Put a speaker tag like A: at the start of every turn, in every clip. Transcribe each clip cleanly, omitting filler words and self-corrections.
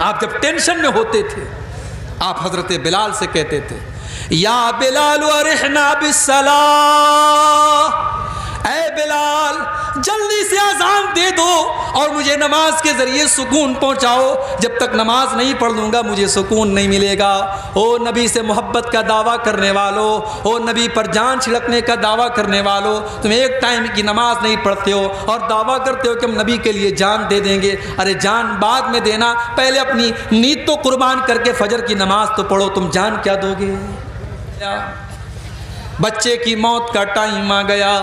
A: آپ جب ٹینشن میں ہوتے تھے آپ حضرت بلال سے کہتے تھے یا بلال ارحنا بالصلاة، اے بلال جلدی سے اذان دے دو اور مجھے نماز کے ذریعے سکون پہنچاؤ، جب تک نماز نہیں پڑھ لوں گا مجھے سکون نہیں ملے گا۔ او نبی سے محبت کا دعویٰ کرنے والو، او نبی پر جان چھڑکنے کا دعویٰ کرنے والو، تم ایک ٹائم کی نماز نہیں پڑھتے ہو اور دعویٰ کرتے ہو کہ ہم نبی کے لیے جان دے دیں گے۔ ارے جان بعد میں دینا، پہلے اپنی نیت تو قربان کر کے فجر کی نماز تو پڑھو، تم جان کیا دو گے؟ بچے کی موت کا ٹائم آ گیا،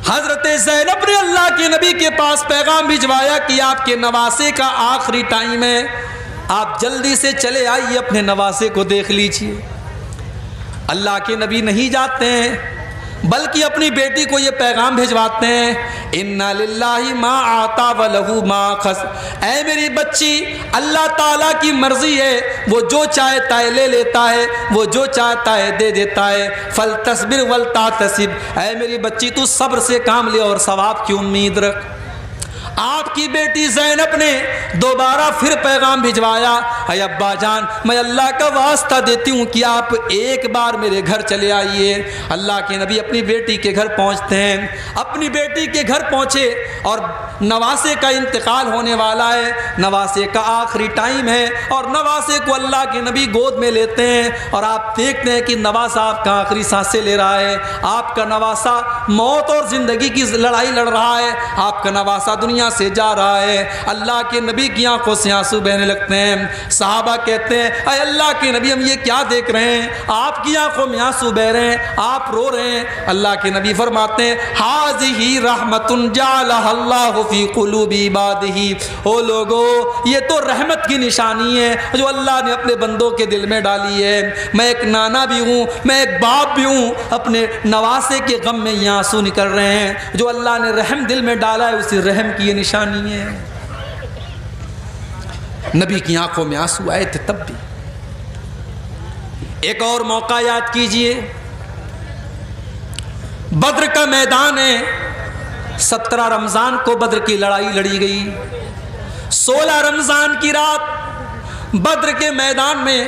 A: حضرت زینب نے اللہ کے نبی کے پاس پیغام بھجوایا کہ آپ کے نواسے کا آخری ٹائم ہے، آپ جلدی سے چلے آئیے اپنے نواسے کو دیکھ لیجئے۔ اللہ کے نبی نہیں جاتے ہیں بلکہ اپنی بیٹی کو یہ پیغام بھجواتے ہیں اِنَّا لِلَّهِ مَا آتَا وَلَهُ مَا خَسَ، اے میری بچی اللہ تعالیٰ کی مرضی ہے، وہ جو چاہتا ہے لے لیتا ہے، وہ جو چاہتا ہے دے دیتا ہے۔ فَلْتَصْبِرْ وَلْتَعْتَسِبْ، اے میری بچی تو صبر سے کام لے اور ثواب کی امید رکھ۔ آپ کی بیٹی زینب نے دوبارہ پھر پیغام بھجوایا، اے ابا جان میں اللہ کا واسطہ دیتی ہوں کہ آپ ایک بار میرے گھر چلے آئیے۔ اللہ کے نبی اپنی بیٹی کے گھر پہنچتے ہیں، اپنی بیٹی کے گھر پہنچے اور نواسے کا انتقال ہونے والا ہے، نواسے کا آخری ٹائم ہے اور نواسے کو اللہ کے نبی گود میں لیتے ہیں اور آپ دیکھتے ہیں کہ نواسا آپ کا آخری سانسیں لے رہا ہے، آپ کا نواسا موت اور زندگی کی لڑائی لڑ رہا ہے، آپ کا نواسا دنیا سے جا رہا ہے۔ اللہ کے نبی کی آنکھوں سے آنسو بہنے لگتے ہیں، صحابہ کہتے ہیں اے اللہ کے نبی ہم یہ کیا دیکھ رہے ہیں، آپ کی آنکھوں میں آنسو بہ رہے ہیں، آپ رو رہے ہیں۔ اللہ کے نبی فرماتے ہیں ھذہ رحمت جعلھا اللہ فی قلوب عبادہ، او لوگو یہ تو رحمت کی نشانی ہے جو اللہ نے اپنے بندوں کے دل میں ڈالی ہے۔ میں ایک نانا بھی ہوں، میں ایک باپ بھی ہوں، اپنے نواسے کے غم میں یہ آنسو نکل رہے ہیں، جو اللہ نے رحم دل میں ڈالا ہے اسی رحم کی یہ نشانی ہے۔ نبی کی آنکھوں میں آنسو آئے تھے تب بھی۔ ایک اور موقع یاد کیجئے، بدر کا میدان ہے، 17 رمضان کو بدر کی لڑائی لڑی گئی، 16 رمضان کی رات بدر کے میدان میں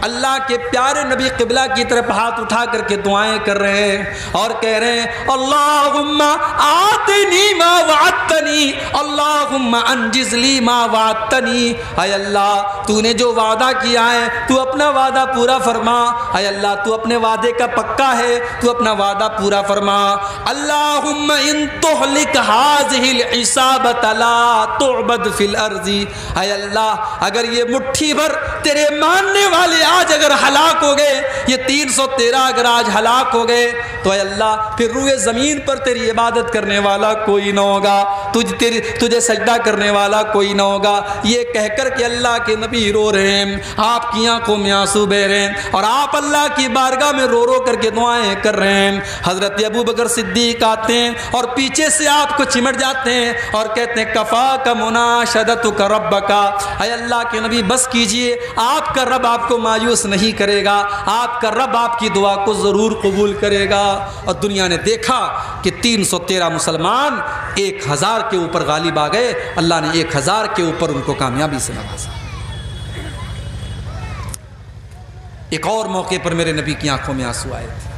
A: اللہ کے پیارے نبی قبلہ کی طرف ہاتھ اٹھا کر کے دعائیں کر رہے ہیں اور کہہ رہے ہیں اللہم آتنی ما وعدتنی، اللہم انجز لی ما وعدتنی، اے اللہ تو نے جو وعدہ کیا ہے تو اپنا وعدہ پورا فرما، اے اللہ تو اپنے وعدے کا پکا ہے، تو اپنا وعدہ پورا فرما۔ اللہم ان تہلک ھذہ العصابۃ لا تعبد فی الارض، اے اللہ اگر یہ مٹھی بھر تیرے ماننے والے آج اگر ہلاک ہو گئے، یہ 313 اگر آج ہلاک ہو گئے تو اے اللہ پھر روئے زمین پر تیری عبادت کرنے والا کوئی نہ ہوگا، تجھے سجدہ کرنے والا کوئی نہ ہوگا۔ یہ کہہ کر کہ اللہ کے نبی رو رہے ہیں، آپ کی آنکھوں میں آنسو بہ رہے ہیں اور آپ اللہ کی بارگاہ میں رو رو کر کے دعائیں کر رہے ہیں۔ حضرت ابوبکر صدیق آتے ہیں اور پیچھے سے آپ کو چمٹ جاتے ہیں اور کہتے ہیں کفاک مناشدتک ربک، اے اللہ کے نبی بس کیجئے، آپ کا رب آپ کو مایوس نہیں کرے گا، آپ کا رب آپ کی دعا کو ضرور قبول کرے گا۔ اور دنیا نے دیکھا کہ 313 مسلمان 1000 کے اوپر غالب آ گئے، اللہ نے 1000 کے اوپر ان کو کامیابی سے نوازا۔ ایک اور موقع پر میرے نبی کی آنکھوں میں آنسو آئے تھے،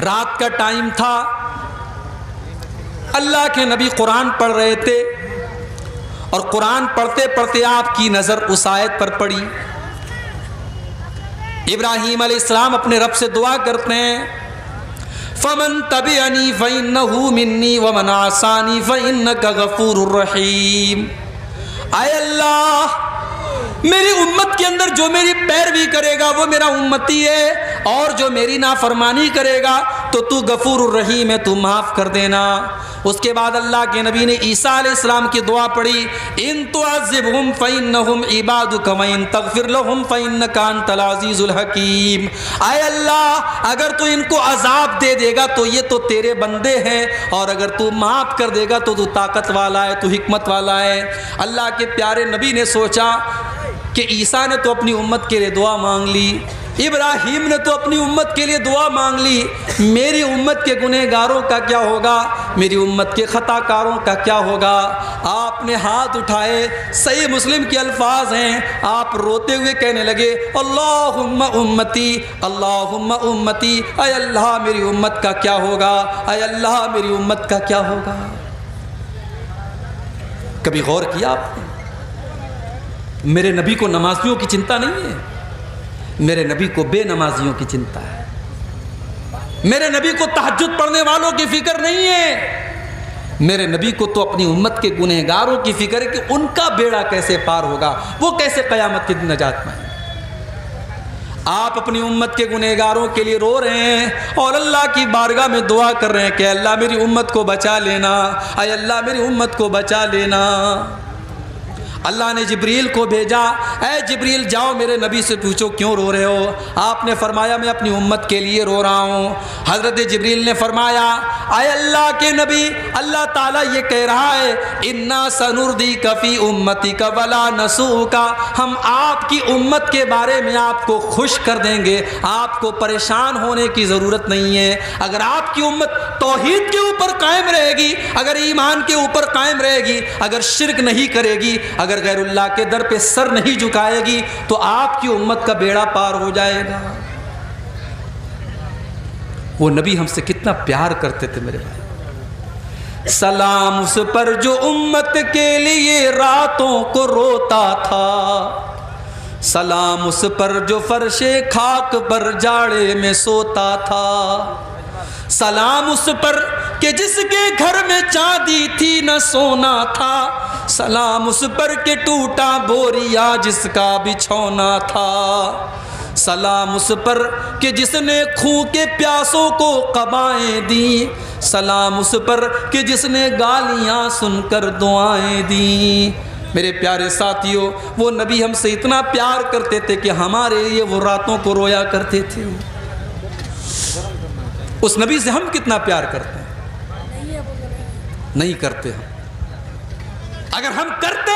A: رات کا ٹائم تھا، اللہ کے نبی قرآن پڑھ رہے تھے اور قرآن پڑھتے پڑھتے آپ کی نظر اس آیت پر پڑی۔ ابراہیم علیہ السلام اپنے رب سے دعا کرتے ہیں فَمَن تَبِعَنِي فَإِنَّهُ مِنِّي وَمَنْ عَصَانِي فَإِنَّكَ غَفُورٌ رَحِيمٌ، اے اللہ میری امت کے اندر جو میری پیروی کرے گا وہ میرا امتی ہے اور جو میری نافرمانی کرے گا تو تو غفور الرحیم ہے، تو معاف کر دینا۔ اس کے بعد اللہ کے نبی نے عیسیٰ علیہ السلام کی دعا پڑھی ان تعذبہم فإنہم عبادک وإن تغفر لہم فإنک انت العزیز الحکیم، اے اللہ اگر تو ان کو عذاب دے دے گا تو یہ تو تیرے بندے ہیں اور اگر تو معاف کر دے گا تو تو طاقت والا ہے، تو حکمت والا ہے۔ اللہ کے پیارے نبی نے سوچا کہ عیسیٰ نے تو اپنی امت کے لیے دعا مانگ لی، ابراہیم نے تو اپنی امت کے لیے دعا مانگ لی، میری امت کے گنہگاروں کا کیا ہوگا، میری امت کے خطا کاروں کا کیا ہوگا؟ آپ نے ہاتھ اٹھائے، صحیح مسلم کے الفاظ ہیں، آپ روتے ہوئے کہنے لگے اللہم امتی، اللہم امتی، اے اللہ میری امت کا کیا ہوگا، اے اللہ میری امت کا کیا ہوگا؟ کبھی غور کیا آپ نے؟ میرے نبی کو نمازیوں کی چنتا نہیں ہے، میرے نبی کو بے نمازیوں کی چنتا ہے، میرے نبی کو تہجد پڑھنے والوں کی فکر نہیں ہے، میرے نبی کو تو اپنی امت کے گنہگاروں کی فکر ہے کہ ان کا بیڑا کیسے پار ہوگا، وہ کیسے قیامت کے دن نجات پائیں۔ آپ اپنی امت کے گنہگاروں کے لیے رو رہے ہیں اور اللہ کی بارگاہ میں دعا کر رہے ہیں کہ اللہ میری امت کو بچا لینا، اے اللہ میری امت کو بچا لینا۔ اللہ نے جبریل کو بھیجا، اے جبریل جاؤ میرے نبی سے پوچھو کیوں رو رہے ہو؟ آپ نے فرمایا میں اپنی امت کے لیے رو رہا ہوں۔ حضرت جبریل نے فرمایا اے اللہ کے نبی، اللہ تعالیٰ یہ کہہ رہا ہے انا سنردیک فی امتک ولا نسوک، ہم آپ کی امت کے بارے میں آپ کو خوش کر دیں گے، آپ کو پریشان ہونے کی ضرورت نہیں ہے۔ اگر آپ کی امت توحید کے اوپر قائم رہے گی، اگر ایمان کے اوپر قائم رہے گی، اگر شرک نہیں کرے گی، اگر غیر اللہ کے در پہ سر نہیں جھکائے گی، تو آپ کی امت کا بیڑا پار ہو جائے گا۔ وہ نبی ہم سے کتنا پیار کرتے تھے میرے بھائی۔ سلام اس پر جو امت کے لیے راتوں کو روتا تھا، سلام اس پر جو فرش خاک پر جاڑے میں سوتا تھا، سلام اس پر کہ جس کے گھر میں چاندی تھی نہ سونا تھا، سلام اس پر کہ ٹوٹا بوریا جس کا بچھونا تھا، سلام اس پر کہ جس نے خوں کے پیاسوں کو قبائیں دیں، سلام اس پر کہ جس نے گالیاں سن کر دعائیں دیں۔ میرے پیارے ساتھیوں، وہ نبی ہم سے اتنا پیار کرتے تھے کہ ہمارے لیے وہ راتوں کو رویا کرتے تھے۔ اس نبی سے ہم کتنا پیار کرتے ہیں؟ نہیں کرتے ہم۔ اگر ہم کرتے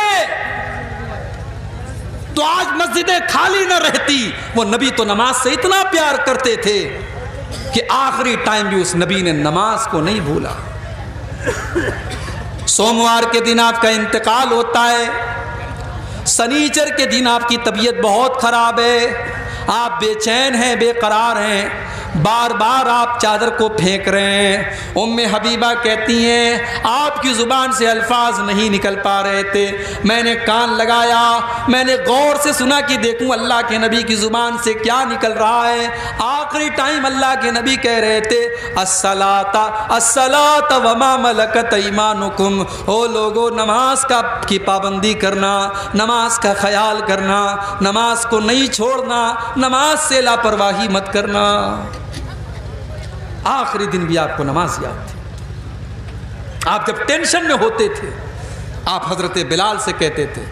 A: تو آج مسجدیں خالی نہ رہتی۔ وہ نبی تو نماز سے اتنا پیار کرتے تھے کہ آخری ٹائم بھی اس نبی نے نماز کو نہیں بھولا۔ سوموار کے دن آپ کا انتقال ہوتا ہے، سنیچر کے دن آپ کی طبیعت بہت خراب ہے، آپ بے چین ہیں، بے قرار ہیں، بار بار آپ چادر کو پھینک رہے ہیں۔ ام حبیبہ کہتی ہیں آپ کی زبان سے الفاظ نہیں نکل پا رہے تھے، میں نے کان لگایا، میں نے غور سے سنا کہ دیکھوں اللہ کے نبی کی زبان سے کیا نکل رہا ہے۔ آخری ٹائم اللہ کے نبی کہہ رہے تھے الصلاۃ الصلاۃ وما ملکت ایمانکم، او لوگو نماز کی پابندی کرنا، نماز کا خیال کرنا، نماز کو نہیں چھوڑنا، نماز سے لاپرواہی مت کرنا۔ آخری دن بھی آپ کو نماز یاد تھی۔ آپ جب ٹینشن میں ہوتے تھے، آپ حضرت بلال سے کہتے تھے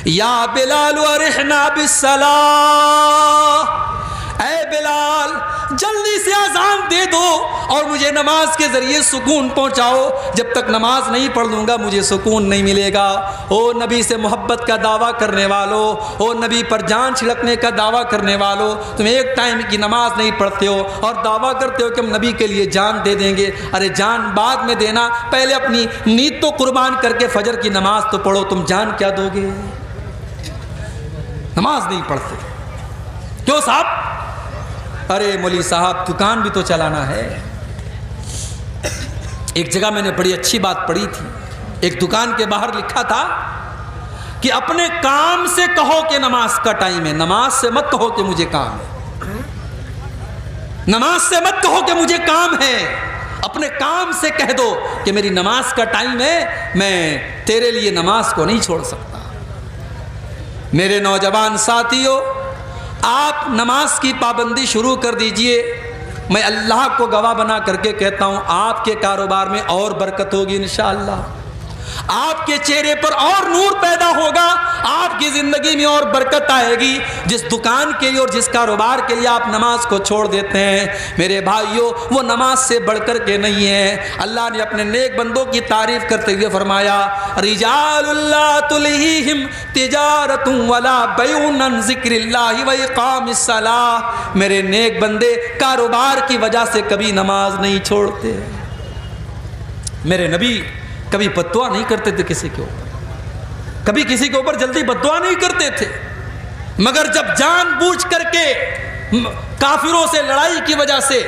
A: یا بلال ارحنا بالصلاۃ، اے بلال جلدی سے اذان دے دو اور مجھے نماز کے ذریعے سکون پہنچاؤ، جب تک نماز نہیں پڑھ لوں گا مجھے سکون نہیں ملے گا۔ او نبی سے محبت کا دعویٰ کرنے والوں، او نبی پر جان چھڑکنے کا دعویٰ کرنے والوں، تم ایک ٹائم کی نماز نہیں پڑھتے ہو اور دعویٰ کرتے ہو کہ ہم نبی کے لیے جان دے دیں گے۔ ارے جان بعد میں دینا، پہلے اپنی نیت تو قربان کر کے فجر کی نماز تو پڑھو، تم جان کیا دو گے؟ نماز نہیں پڑھتے کیوں صاحب؟ ارے مولوی صاحب دکان بھی تو چلانا ہے۔ ایک جگہ میں نے بڑی اچھی بات پڑھی تھی، ایک دکان کے باہر لکھا تھا کہ اپنے کام سے کہو کہ نماز کا ٹائم ہے، نماز سے مت کہو کہ مجھے کام ہے، نماز سے مت کہو کہ مجھے کام ہے، اپنے کام سے کہہ دو کہ میری نماز کا ٹائم ہے، میں تیرے لیے نماز کو نہیں چھوڑ سکتا۔ میرے نوجوان ساتھیوں، آپ نماز کی پابندی شروع کر دیجئے۔ میں اللہ کو گواہ بنا کر کے کہتا ہوں آپ کے کاروبار میں اور برکت ہوگی انشاءاللہ، آپ کے چہرے پر اور نور پیدا ہوگا, آپ کی زندگی میں اور برکت آئے گی. جس دکان کے لیے اور جس کاروبار کے لیے آپ نماز کو چھوڑ دیتے ہیں میرے بھائیوں, وہ نماز سے بڑھ کر کے نہیں ہے. اللہ نے اپنے نیک بندوں کی تعریف کرتے ہوئے فرمایا رجال اللہ تلہیہم تجارت ولا بیع عن ذکر اللہ و اقام الصلاۃ. میرے نیک بندے کاروبار کی وجہ سے کبھی نماز نہیں چھوڑتے. میرے نبی کبھی بد دعا نہیں کرتے تھے کسی کے اوپر, کبھی کسی کے اوپر جلدی بد دعا نہیں کرتے تھے, مگر جب جان بوجھ کر کے کافروں سے لڑائی کی وجہ سے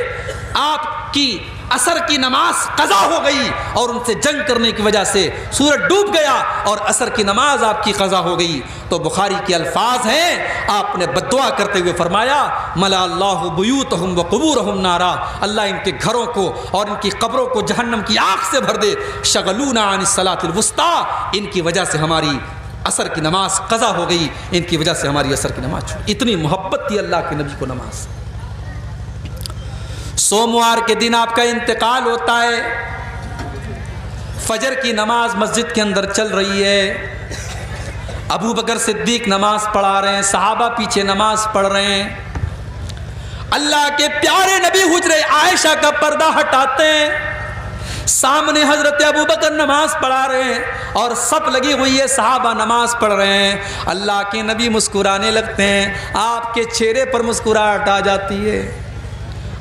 A: آپ کی عصر کی نماز قضا ہو گئی اور ان سے جنگ کرنے کی وجہ سے سورج ڈوب گیا اور عصر کی نماز آپ کی قضا ہو گئی, تو بخاری کے الفاظ ہیں, آپ نے بد دعا کرتے ہوئے فرمایا ملا اللہ بیوتہم وقبورہم نارا. اللہ ان کے گھروں کو اور ان کی قبروں کو جہنم کی آگ سے بھر دے. شغلونا عن الصلاۃ الوسطیٰ, ان کی وجہ سے ہماری عصر کی نماز قضا ہو گئی, ان کی وجہ سے ہماری عصر کی نماز چھوڑی. اتنی محبت تھی اللہ کے نبی کو نماز. سوموار کے دن آپ کا انتقال ہوتا ہے, فجر کی نماز مسجد کے اندر چل رہی ہے, ابو بکر صدیق نماز پڑھا رہے ہیں, صحابہ پیچھے نماز پڑھ رہے ہیں. اللہ کے پیارے نبی حجرے عائشہ کا پردہ ہٹاتے ہیں, سامنے حضرت ابو بکر نماز پڑھا رہے ہیں اور سب لگی ہوئی ہے, صحابہ نماز پڑھ رہے ہیں. اللہ کے نبی مسکرانے لگتے ہیں, آپ کے چہرے پر مسکراہٹ آ جاتی ہے.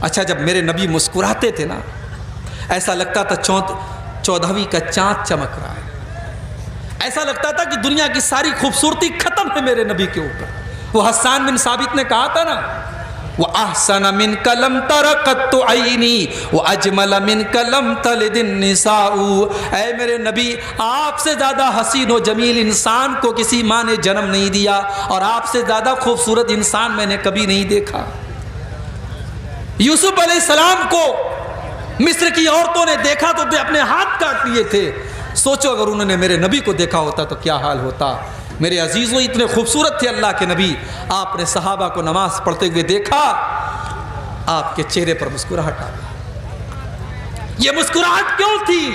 A: اچھا, جب میرے نبی مسکراتے تھے نا, ایسا لگتا تھا 14ویں کا چاند چمک رہا ہے, ایسا لگتا تھا کہ دنیا کی ساری خوبصورتی ختم ہے میرے نبی کے اوپر. وہ حسان بن ثابت نے کہا تھا نا وَأَحْسَنَ مِنْكَ لَمْ تَرَ قَطُّ عَيْنِي وَأَجْمَلَ مِنْكَ لَمْ تَلِدِ النِّسَاءُ. اے میرے نبی, آپ سے زیادہ حسین و جمیل انسان کو کسی ماں نے جنم نہیں دیا, اور آپ سے زیادہ خوبصورت انسان میں نے کبھی نہیں دیکھا. یوسف علیہ السلام کو مصر کی عورتوں نے دیکھا تو اپنے ہاتھ کاٹ لیے تھے. سوچو اگر انہوں نے میرے نبی کو دیکھا ہوتا تو کیا حال ہوتا. میرے عزیزوں, اتنے خوبصورت تھے اللہ کے نبی. آپ نے صحابہ کو نماز پڑھتے ہوئے دیکھا, آپ کے چہرے پر مسکراہٹ آ گئی. یہ مسکراہٹ کیوں تھی؟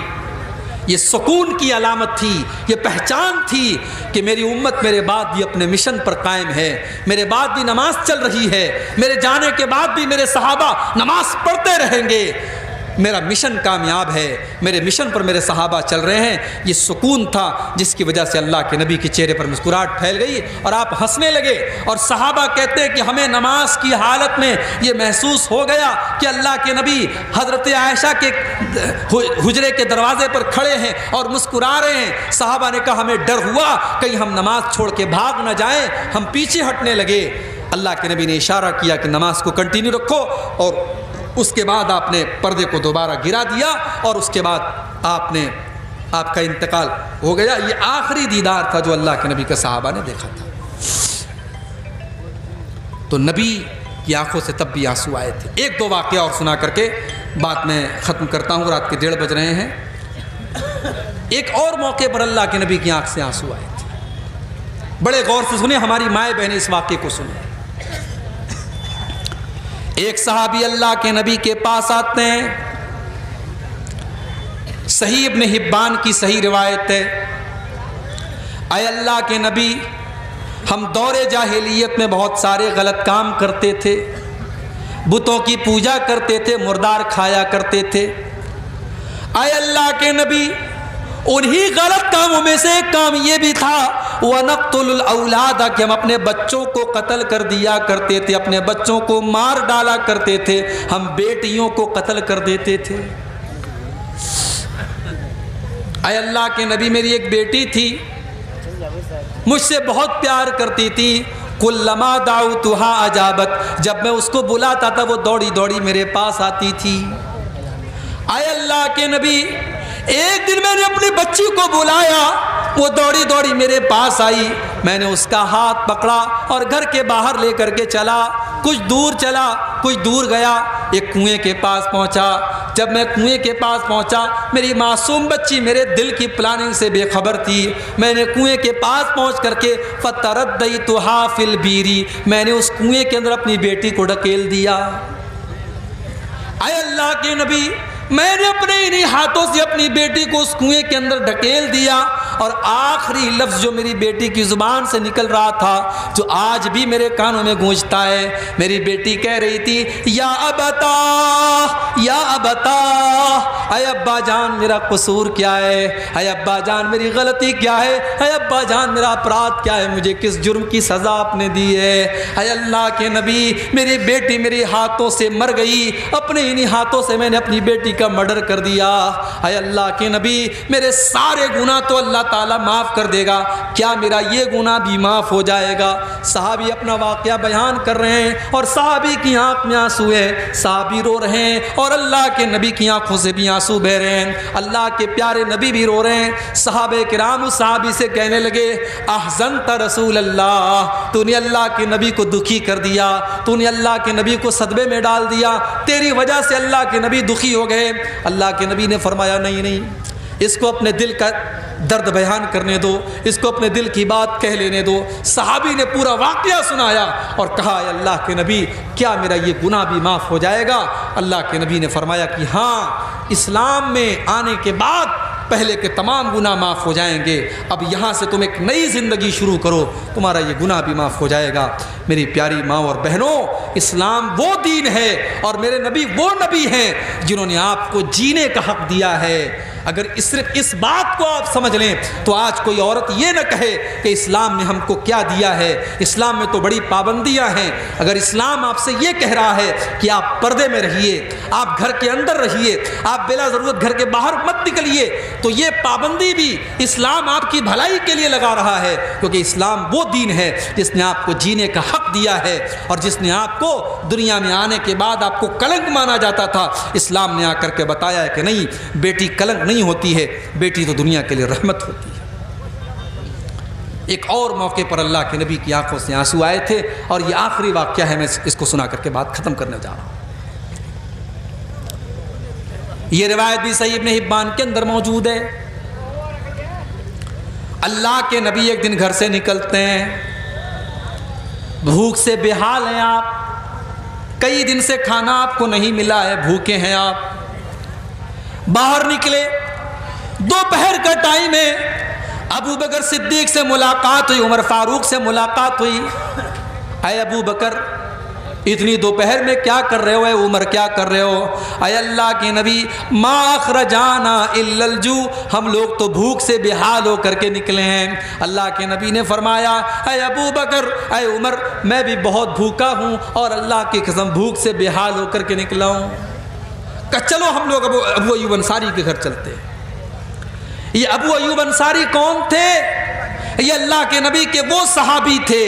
A: یہ سکون کی علامت تھی, یہ پہچان تھی کہ میری امت میرے بعد بھی اپنے مشن پر قائم ہے, میرے بعد بھی نماز چل رہی ہے, میرے جانے کے بعد بھی میرے صحابہ نماز پڑھتے رہیں گے. میرا مشن کامیاب ہے, میرے مشن پر میرے صحابہ چل رہے ہیں. یہ سکون تھا جس کی وجہ سے اللہ کے نبی کے چہرے پر مسکراہٹ پھیل گئی اور آپ ہنسنے لگے. اور صحابہ کہتے ہیں کہ ہمیں نماز کی حالت میں یہ محسوس ہو گیا کہ اللہ کے نبی حضرت عائشہ کے حجرے کے دروازے پر کھڑے ہیں اور مسکرا رہے ہیں. صحابہ نے کہا ہمیں ڈر ہوا کہیں ہم نماز چھوڑ کے بھاگ نہ جائیں, ہم پیچھے ہٹنے لگے. اللہ کے نبی نے اشارہ کیا کہ نماز کو کنٹینیو رکھو, اور اس کے بعد آپ نے پردے کو دوبارہ گرا دیا, اور اس کے بعد آپ کا انتقال ہو گیا. یہ آخری دیدار تھا جو اللہ کے نبی کے صحابہ نے دیکھا تھا. تو نبی کی آنکھوں سے تب بھی آنسو آئے تھے. ایک دو واقعہ اور سنا کر کے بات میں ختم کرتا ہوں, رات کے 1:30 بج رہے ہیں. ایک اور موقع پر اللہ کے نبی کی آنکھ سے آنسو آئے تھے. بڑے غور سے سنیں, ہماری مائیں بہنیں اس واقعے کو سنیں. ایک صحابی اللہ کے نبی کے پاس آتے ہیں, صحیح ابن حبان کی صحیح روایت ہے, اے اللہ کے نبی, ہم دور جاہلیت میں بہت سارے غلط کام کرتے تھے, بتوں کی پوجا کرتے تھے, مردار کھایا کرتے تھے. اے اللہ کے نبی, انہی غلط کاموں میں سے ایک کام یہ بھی تھا وَنَقْتُلُ الْأَوْلَادَ, کہ ہم اپنے بچوں کو قتل کر دیا کرتے تھے, اپنے بچوں کو مار ڈالا کرتے تھے, ہم بیٹیوں کو قتل کر دیتے تھے. اے اللہ کے نبی, میری ایک بیٹی تھی, مجھ سے بہت پیار کرتی تھی. کلما دعوتها اجابت, جب میں اس کو بلاتا تھا وہ دوڑی دوڑی میرے پاس آتی تھی. اے اللہ کے نبی, ایک دن میں نے اپنی بچی کو بلایا, وہ دوڑی دوڑی میرے پاس آئی, میں نے اس کا ہاتھ پکڑا اور گھر کے باہر لے کر کے چلا. کچھ دور چلا, کچھ دور گیا, ایک کنویں کے پاس پہنچا. جب میں کنویں کے پاس پہنچا, میری معصوم بچی میرے دل کی پلاننگ سے بے خبر تھی. میں نے کنویں کے پاس پہنچ کر کے فَتَرَدَّيْتُهَا فِي الْبِيرِ, میں نے اس کنویں کے اندر اپنی بیٹی کو ڈھکیل دیا. اے اللہ کے نبی, میں نے اپنے اپنے انہی ہاتھوں سے اپنی بیٹی کو اس کنویں کے اندر ڈھکیل دیا، اور آخری لفظ جو میری بیٹی کی زبان سے نکل رہا تھا، جو آج بھی میرے کانوں میں گونجتا ہے، میری بیٹی کہہ رہی تھی یا ابتا، یا ابتا، اے ابا جان میرا قصور کیا ہے، اے ابا جان میری غلطی کیا ہے، اے ابا جان میرا اپرادھ کیا ہے، مجھے کس جرم کی سزا آپ نے دی ہے۔ اے اللہ کے نبی، میری بیٹی میرے ہاتھوں سے مر گئی، اپنے انہی ہاتھوں سے میں نے اپنی بیٹی کا مرڈر کر دیا۔ اے اللہ کے نبی، میرے سارے گناہ تو اللہ تعالیٰ معاف کر دے گا، کیا میرا یہ گناہ بھی معاف ہو جائے گا؟ صحابی اپنا واقعہ بیان کر رہے ہیں، اور صحابی کی آنکھ میں آنسو ہے، صحابی رو رہے ہیں، اور اللہ کے نبی کی آنکھوں سے بھی آنسو بہ رہے ہیں، اللہ کے پیارے نبی بھی رو رہے ہیں۔ صحابہ کرام اس صحابی سے کہنے لگے احزنت رسول اللہ، تو نے اللہ کے نبی کو دکھی کر دیا، تو نے اللہ کے نبی کو صدمے میں ڈال دیا، تیری وجہ سے اللہ کے نبی دکھی ہو گئے۔ اللہ کے نبی نے فرمایا نہیں نہیں، اس کو اپنے دل کا درد بیان کرنے دو، اس کو اپنے دل کی بات کہہ لینے دو۔ صحابی نے پورا واقعہ سنایا اور کہا اے اللہ کے نبی، کیا میرا یہ گناہ بھی معاف ہو جائے گا؟ اللہ کے نبی نے فرمایا کہ ہاں، اسلام میں آنے کے بعد پہلے کے تمام گناہ معاف ہو جائیں گے، اب یہاں سے تم ایک نئی زندگی شروع کرو، تمہارا یہ گناہ بھی معاف ہو جائے گا۔ میری پیاری ماں اور بہنوں، اسلام وہ دین ہے اور میرے نبی وہ نبی ہیں جنہوں نے آپ کو جینے کا حق دیا ہے۔ اگر صرف اس بات کو آپ سمجھ لیں تو آج کوئی عورت یہ نہ کہے کہ اسلام نے ہم کو کیا دیا ہے، اسلام میں تو بڑی پابندیاں ہیں۔ اگر اسلام آپ سے یہ کہہ رہا ہے کہ آپ پردے میں رہیے، آپ گھر کے اندر رہیے، آپ بلا ضرورت گھر کے باہر مت نکلیے، تو یہ پابندی بھی اسلام آپ کی بھلائی کے لیے لگا رہا ہے، کیونکہ اسلام وہ دین ہے جس نے آپ کو جینے کا حق دیا ہے، اور جس نے آپ کو دنیا میں آنے کے بعد آپ کو کلنک مانا جاتا تھا، اسلام نے آ کر کے بتایا ہے کہ نہیں، بیٹی کلنک نہیں ہوتی ہے، بیٹی تو دنیا کے لیے رحمت ہوتی ہے۔ ایک اور موقع پر اللہ کے نبی کی آنکھوں سے آنسو آئے تھے، اور یہ آخری واقعہ ہے، میں اس کو سنا کر کے بات ختم کرنے جا رہا ہوں۔ یہ روایت بھی صحیح ابن حبان کے اندر موجود ہے۔ اللہ کے نبی ایک دن گھر سے نکلتے ہیں، بھوک سے بے حال ہیں آپ، کئی دن سے کھانا آپ کو نہیں ملا ہے، بھوکے ہیں آپ، باہر نکلے، دوپہر کا ٹائم ہے، ابو بکر صدیق سے ملاقات ہوئی، عمر فاروق سے ملاقات ہوئی۔ اے ابو بکر، اتنی دوپہر میں کیا کر رہے ہو؟ اے عمر کیا کر رہے ہو؟ اے اللہ کے نبی، ما اخرجانا الا الجوع، ہم لوگ تو بھوک سے بے حال ہو کر کے نکلے ہیں۔ اللہ کے نبی نے فرمایا اے ابو بکر، اے عمر، میں بھی بہت بھوکا ہوں اور اللہ کی قسم بھوک سے بے حال ہو کر کے نکلا ہوں۔ کہ چلو ہم لوگ ابو ایوب انصاری کے گھر چلتے ہیں۔ یہ ابو ایوب انصاری کون تھے؟ یہ اللہ کے نبی کے وہ صحابی تھے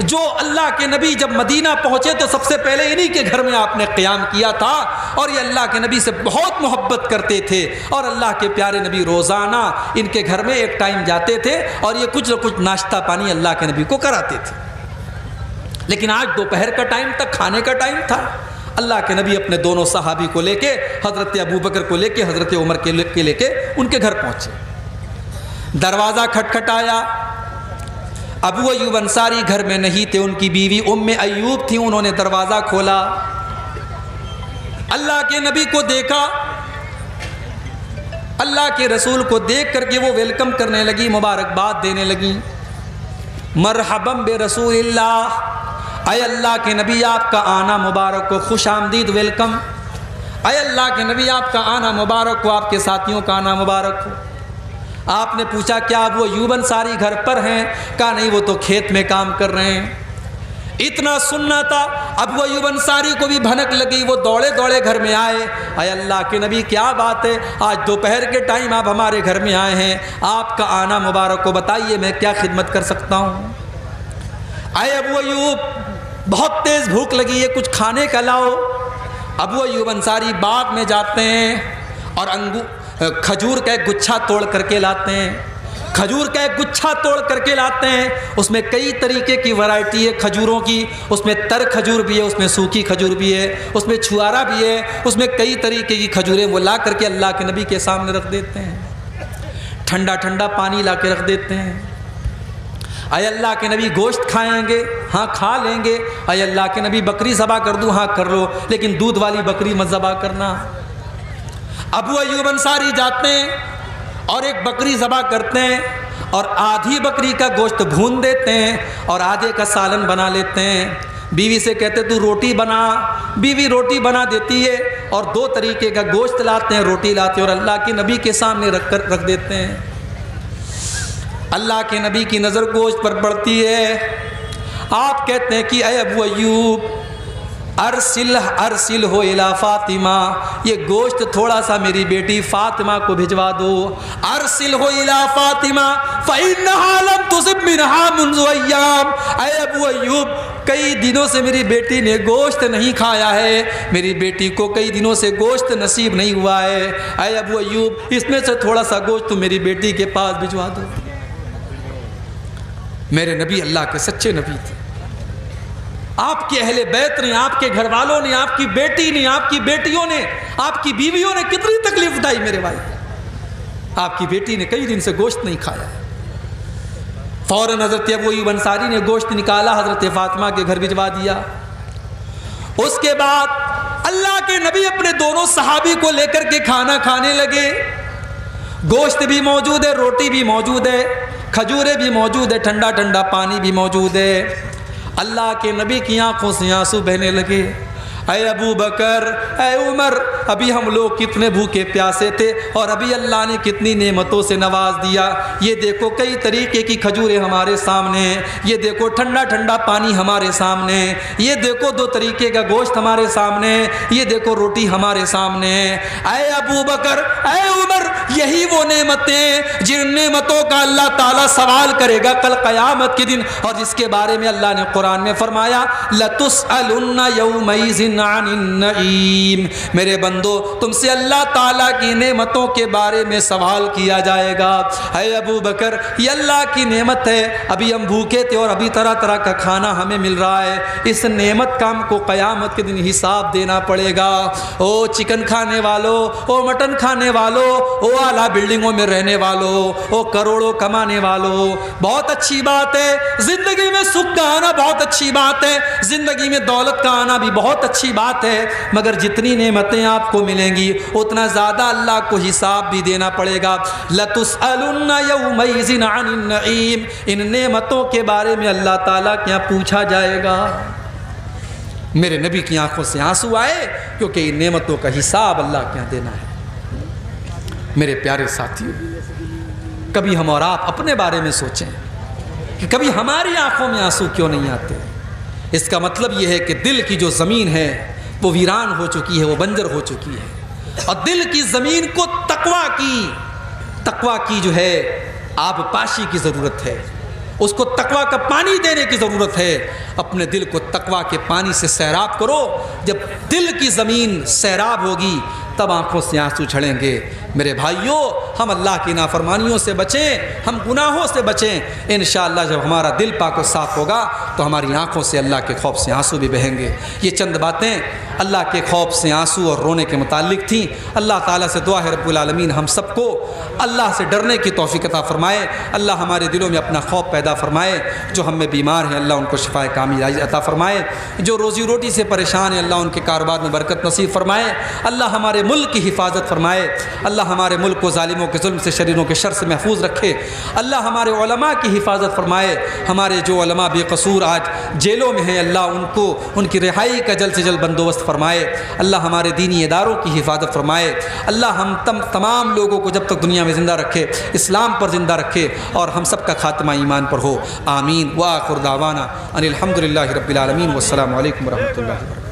A: جو اللہ کے نبی جب مدینہ پہنچے تو سب سے پہلے انہی کے گھر میں آپ نے قیام کیا تھا، اور یہ اللہ کے نبی سے بہت محبت کرتے تھے، اور اللہ کے پیارے نبی روزانہ ان کے گھر میں ایک ٹائم جاتے تھے اور یہ کچھ نہ کچھ ناشتہ پانی اللہ کے نبی کو کراتے تھے۔ لیکن آج دوپہر کا ٹائم تک کھانے کا ٹائم تھا، اللہ کے نبی اپنے دونوں صحابی کو لے کے، حضرت ابو بکر کو لے کے، حضرت عمر کے لے کے ان کے گھر پہنچے۔ دروازہ کھٹکھٹایا، ابو ایوب انصاری گھر میں نہیں تھے، ان کی بیوی ام ایوب تھی، انہوں نے دروازہ کھولا، اللہ کے نبی کو دیکھا، اللہ کے رسول کو دیکھ کر کے وہ ویلکم کرنے لگی، مبارکباد دینے لگی، مرحبا برسول اللہ، اے اللہ کے نبی آپ کا آنا مبارک ہو، خوش آمدید، ویلکم، اے اللہ کے نبی آپ کا آنا مبارک ہو، آپ کے ساتھیوں کا آنا مبارک ہو۔ آپ نے پوچھا کیا ابو ایوب انصاری گھر پر ہیں؟ کہا نہیں، وہ تو کھیت میں کام کر رہے ہیں۔ اتنا سننا تھا، ابو ایوب انصاری کو بھی بھنک لگی، وہ دوڑے دوڑے گھر میں آئے، اے اللہ کے نبی کیا بات ہے، آج دوپہر کے ٹائم آپ ہمارے گھر میں آئے ہیں، آپ کا آنا مبارک ہو، بتائیے میں کیا خدمت کر سکتا ہوں؟ اے ابو ایوب، بہت تیز بھوک لگی ہے، کچھ کھانے کا لاؤ۔ ابو ایوب انصاری باغ میں جاتے ہیں اور کھجور کا ایک گچھا توڑ کر کے لاتے ہیں، کھجور کا ایک گچھا توڑ کر کے لاتے ہیں، اس میں کئی طریقے کی ورائٹی ہے کھجوروں کی، اس میں تر کھجور بھی ہے، اس میں سوکھی کھجور بھی ہے، اس میں چھوارا بھی ہے، اس میں کئی طریقے کی کھجوریں وہ لا کر کے اللہ کے نبی کے سامنے رکھ دیتے ہیں، ٹھنڈا ٹھنڈا پانی لا کے رکھ دیتے ہیں۔ اے اللہ کے نبی گوشت کھائیں گے؟ ہاں کھا لیں گے۔ اے اللہ کے نبی بکری ذبح کر دوں؟ ہاں کر لو، لیکن دودھ والی بکری مت ذبح کرنا۔ ابو ایوب انصاری جاتے ہیں اور ایک بکری ذبح کرتے ہیں اور آدھی بکری کا گوشت بھون دیتے ہیں اور آدھے کا سالن بنا لیتے ہیں. بیوی سے کہتے تو روٹی بنا. بیوی روٹی بنا دیتی ہے اور 2 طریقے کا گوشت لاتے ہیں, روٹی لاتے ہیں اور اللہ کے نبی کے سامنے رکھ دیتے ہیں. اللہ کے نبی کی نظر گوشت پر پڑتی ہے. آپ کہتے ہیں کہ اے ابو ایوب ارسل ہو الی فاطمہ, یہ گوشت تھوڑا سا میری بیٹی فاطمہ کو بھجوا دو. ارسل ہو الی فاطمہ فإنها لم تصب منها منذ ایام. اے ابو ایوب کئی دنوں سے میری بیٹی نے گوشت نہیں کھایا ہے, میری بیٹی کو کئی دنوں سے گوشت نصیب نہیں ہوا ہے. اے ابو ایوب اس میں سے تھوڑا سا گوشت تم میری بیٹی کے پاس بھجوا دو. میرے نبی اللہ کے سچے نبی تھے. آپ کے اہل بیت نے, آپ کے گھر والوں نے, آپ کی بیٹی نے, آپ کی بیٹیوں نے, آپ کی بیویوں نے کتنی تکلیف اٹھائی میرے بھائی. آپ کی بیٹی نے کئی دن سے گوشت نہیں کھایا. فوراً حضرت ابو ایوب انصاری نے گوشت نکالا, حضرت فاطمہ کے گھر بھجوا دیا. اس کے بعد اللہ کے نبی اپنے دونوں صحابی کو لے کر کے کھانا کھانے لگے. گوشت بھی موجود ہے, روٹی بھی موجود ہے, کھجوریں بھی موجود ہے, ٹھنڈا ٹھنڈا پانی بھی موجود ہے. اللہ کے نبی کی آنکھوں سے آنسو بہنے لگے. اے ابو بکر, اے عمر, ابھی ہم لوگ کتنے بھوکے پیاسے تھے اور ابھی اللہ نے کتنی نعمتوں سے نواز دیا. یہ دیکھو کئی طریقے کی کھجوریں ہمارے سامنے, یہ دیکھو ٹھنڈا ٹھنڈا پانی ہمارے سامنے, یہ دیکھو 2 طریقے کا گوشت ہمارے سامنے, یہ دیکھو روٹی ہمارے سامنے. اے ابو بکر, اے عمر, یہی وہ نعمتیں جن نعمتوں کا اللہ تعالیٰ سوال کرے گا کل قیامت کے دن, اور جس کے بارے میں اللہ نے قرآن میں فرمایا لَتُسْأَلُنَّ يَوْمَئِذٍ عَنِ النَّعِيمِ. میرے بندو تم سے اللہ تعالیٰ کی نعمتوں کے بارے میں سوال کیا جائے گا. اے ابو بکر, یہ اللہ کی نعمت ہے, ابھی ہم بھوکے تھے اور ابھی طرح طرح کا کھانا ہمیں مل رہا ہے. اس نعمت کا ہم کو قیامت کے دن حساب دینا پڑے گا. او چکن کھانے والوں, او مٹن کھانے والوں, او اعلیٰ بلڈنگوں میں رہنے والوں, او کروڑوں کمانے والوں, بہت اچھی بات ہے زندگی میں سکھ کا آنا, بہت اچھی بات ہے زندگی میں دولت کا آنا بھی بہت اچھی بات ہے, مگر جتنی نعمتیں آپ کو ملیں گی اتنا زیادہ اللہ کو حساب بھی دینا پڑے گا. لَتُسْأَلُنَّ يَوْمَئِذٍ عَنِ النَّعِيمِ. ان نعمتوں کے بارے میں اللہ تعالیٰ کیا پوچھا جائے گا. میرے نبی کی آنکھوں سے آنسو آئے کیونکہ ان نعمتوں کا حساب اللہ کیا دینا ہے. میرے پیارے ساتھیوں, کبھی ہم اور آپ اپنے بارے میں سوچیں کہ کبھی ہماری آنکھوں میں آنسو کیوں نہیں آتے. اس کا مطلب یہ ہے کہ دل کی جو زمین ہے وہ ویران ہو چکی ہے, وہ بنجر ہو چکی ہے, اور دل کی زمین کو تقویٰ کی جو ہے آب پاشی کی ضرورت ہے. اس کو تقویٰ کا پانی دینے کی ضرورت ہے. اپنے دل کو تقویٰ کے پانی سے سیراب کرو. جب دل کی زمین سیراب ہوگی تب آنکھوں سے آنسو جھڑیں گے. میرے بھائیوں, ہم اللہ کی نافرمانیوں سے بچیں, ہم گناہوں سے بچیں. انشاءاللہ جب ہمارا دل پاک و صاف ہوگا تو ہماری آنکھوں سے اللہ کے خوف سے آنسو بھی بہیں گے. یہ چند باتیں اللہ کے خوف سے آنسو اور رونے کے متعلق تھیں. اللہ تعالیٰ سے دعا ہے رب العالمین ہم سب کو اللہ سے ڈرنے کی توفیق عطا فرمائے. اللہ ہمارے دلوں میں اپنا خوف پیدا فرمائے. جو ہم میں بیمار ہیں اللہ ان کو شفائے کامل عطا فرمائے. جو روزی روٹی سے پریشان ہیں اللہ ان کے کاروبار میں برکت نصیب فرمائے. اللہ ہمارے ملک کی حفاظت فرمائے. اللہ ہمارے ملک کو ظالموں کے ظلم سے, شریروں کے شر سے محفوظ رکھے. اللہ ہمارے علماء کی حفاظت فرمائے. ہمارے جو علماء بے قصور آج جیلوں میں ہیں اللہ ان کو ان کی رہائی کا جلد سے جلد بندوبست فرمائے. اللہ ہمارے دینی اداروں کی حفاظت فرمائے. اللہ ہم تمام لوگوں کو جب تک دنیا میں زندہ رکھے اسلام پر زندہ رکھے اور ہم سب کا خاتمہ ایمان پر ہو. آمین. وآخر دعوانا ان الحمد للہ رب العالمین. والسلام علیکم ورحمۃ اللہ وبرکاتہ.